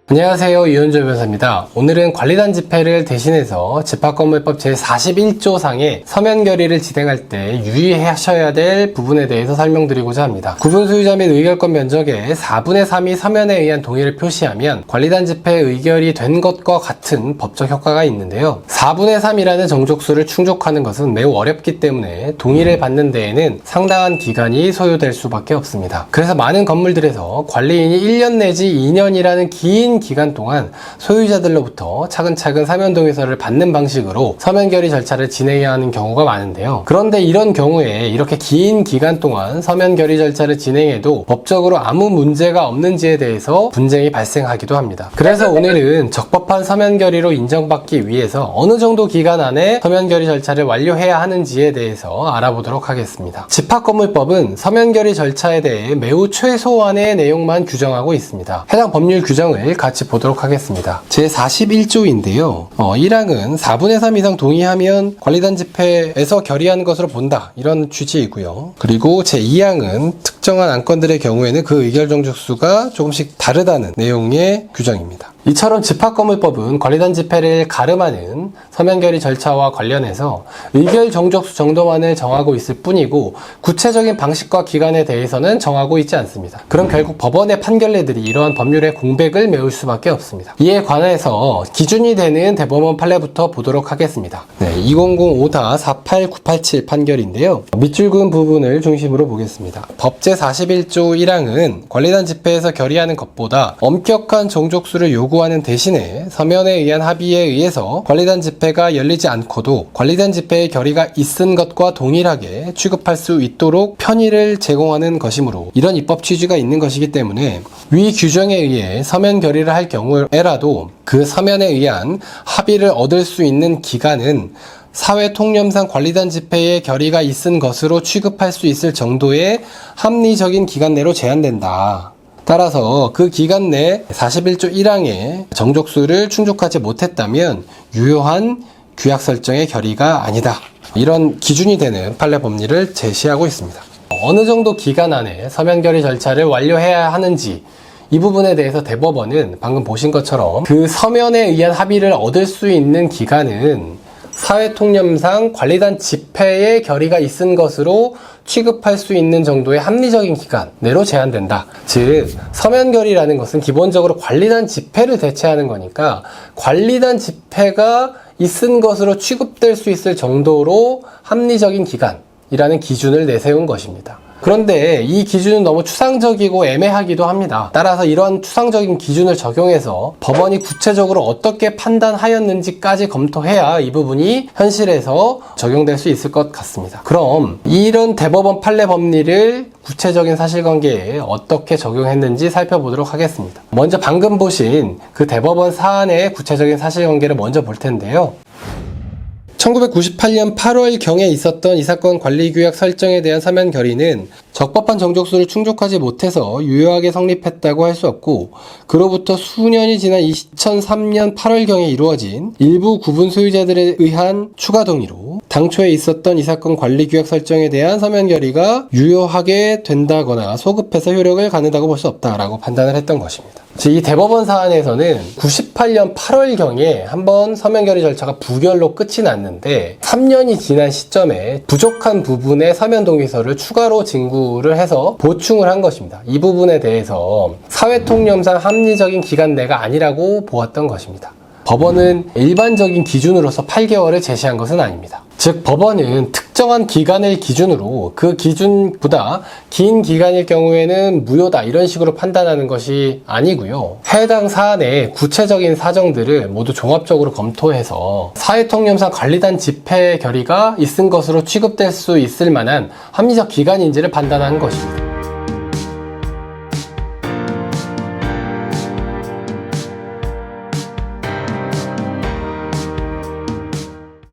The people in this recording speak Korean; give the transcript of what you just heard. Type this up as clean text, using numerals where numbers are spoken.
안녕하세요. 이현조 변호사입니다. 오늘은 관리단 집회를 대신해서 집합건물법 제41조 상의 서면 결의를 진행할 때 유의하셔야 될 부분에 대해서 설명드리고자 합니다. 구분 소유자 및 의결권 면적의 4분의 3이 서면에 의한 동의를 표시하면 관리단 집회 의결이 된 것과 같은 법적 효과가 있는데요. 4분의 3이라는 정족수를 충족하는 것은 매우 어렵기 때문에 동의를 받는 데에는 상당한 기간이 소요될 수밖에 없습니다. 그래서 많은 건물들에서 관리인이 1년 내지 2년이라는 긴 기간 동안 소유자들로부터 차근차근 서면 동의서를 받는 방식으로 서면 결의 절차를 진행해야 하는 경우가 많은데요. 그런데 이런 경우에 이렇게 긴 기간 동안 서면 결의 절차를 진행해도 법적으로 아무 문제가 없는지에 대해서 분쟁이 발생하기도 합니다. 그래서 오늘은 적법한 서면 결의로 인정받기 위해서 어느 정도 기간 안에 서면 결의 절차를 완료해야 하는지에 대해서 알아보도록 하겠습니다. 집합건물법은 서면 결의 절차에 대해 매우 최소한의 내용만 규정하고 있습니다. 해당 법률 규정을 같이 보도록 하겠습니다. 제41조인데요. 1항은 4분의 3 이상 동의하면 관리단 집회에서 결의한 것으로 본다. 이런 취지이고요. 그리고 제2항은 특정한 안건들의 경우에는 그 의결 정족수가 조금씩 다르다는 내용의 규정입니다. 이처럼 집합건물법은 관리단 집회를 가름하는 서면 결의 절차와 관련해서 의결 정족수 정도만을 정하고 있을 뿐이고 구체적인 방식과 기간에 대해서는 정하고 있지 않습니다. 그럼 결국 법원의 판결례들이 이러한 법률의 공백을 메울 수밖에 없습니다. 이에 관해서 기준이 되는 대법원 판례부터 보도록 하겠습니다. 2005-48987 판결인데요. 밑줄 그은 부분을 중심으로 보겠습니다. 법 제41조 1항은 관리단 집회에서 결의하는 것보다 엄격한 정족수를 요구하는 대신에 서면에 의한 합의에 의해서 관리단 집회가 열리지 않고도 관리단 집회의 결의가 있은 것과 동일하게 취급할 수 있도록 편의를 제공하는 것이므로 이런 입법 취지가 있는 것이기 때문에 위 규정에 의해 서면 결의를 할 경우에라도 그 서면에 의한 합의를 얻을 수 있는 기간은 사회 통념상 관리단 집회의 결의가 있은 것으로 취급할 수 있을 정도의 합리적인 기간 내로 제한된다. 따라서 그 기간 내 41조 1항의 정족수를 충족하지 못했다면 유효한 규약 설정의 결의가 아니다. 이런 기준이 되는 판례 법리를 제시하고 있습니다. 어느 정도 기간 안에 서면 결의 절차를 완료해야 하는지 이 부분에 대해서 대법원은 방금 보신 것처럼 그 서면에 의한 합의를 얻을 수 있는 기간은 사회통념상 관리단 집회의 결의가 있은 것으로 취급할 수 있는 정도의 합리적인 기간 내로 제한된다. 즉 서면 결의라는 것은 기본적으로 관리단 집회를 대체하는 거니까 관리단 집회가 있은 것으로 취급될 수 있을 정도로 합리적인 기간이라는 기준을 내세운 것입니다. 그런데 이 기준은 너무 추상적이고 애매하기도 합니다. 따라서 이러한 추상적인 기준을 적용해서 법원이 구체적으로 어떻게 판단하였는지까지 검토해야 이 부분이 현실에서 적용될 수 있을 것 같습니다. 그럼 이런 대법원 판례 법리를 구체적인 사실관계에 어떻게 적용했는지 살펴보도록 하겠습니다. 먼저 방금 보신 그 대법원 사안의 구체적인 사실관계를 먼저 볼 텐데요. 1998년 8월경에 있었던 이 사건 관리규약 설정에 대한 서면 결의는 적법한 정족수를 충족하지 못해서 유효하게 성립했다고 할 수 없고 그로부터 수년이 지난 2003년 8월경에 이루어진 일부 구분 소유자들에 의한 추가 동의로 당초에 있었던 이 사건 관리규약 설정에 대한 서면 결의가 유효하게 된다거나 소급해서 효력을 갖는다고 볼 수 없다라고 판단을 했던 것입니다. 이 대법원 사안에서는 98년 8월경에 한번 서면 결의 절차가 부결로 끝이 났는데 3년이 지난 시점에 부족한 부분의 서면 동의서를 추가로 진구를 해서 보충을 한 것입니다. 이 부분에 대해서 사회통념상 합리적인 기간 내가 아니라고 보았던 것입니다. 법원은 일반적인 기준으로서 8개월을 제시한 것은 아닙니다. 즉 법원은 특정한 기간을 기준으로 그 기준보다 긴 기간일 경우에는 무효다 이런 식으로 판단하는 것이 아니고요. 해당 사안의 구체적인 사정들을 모두 종합적으로 검토해서 사회통념상 관리단 집회 결의가 있은 것으로 취급될 수 있을 만한 합리적 기간인지를 판단하는 것입니다.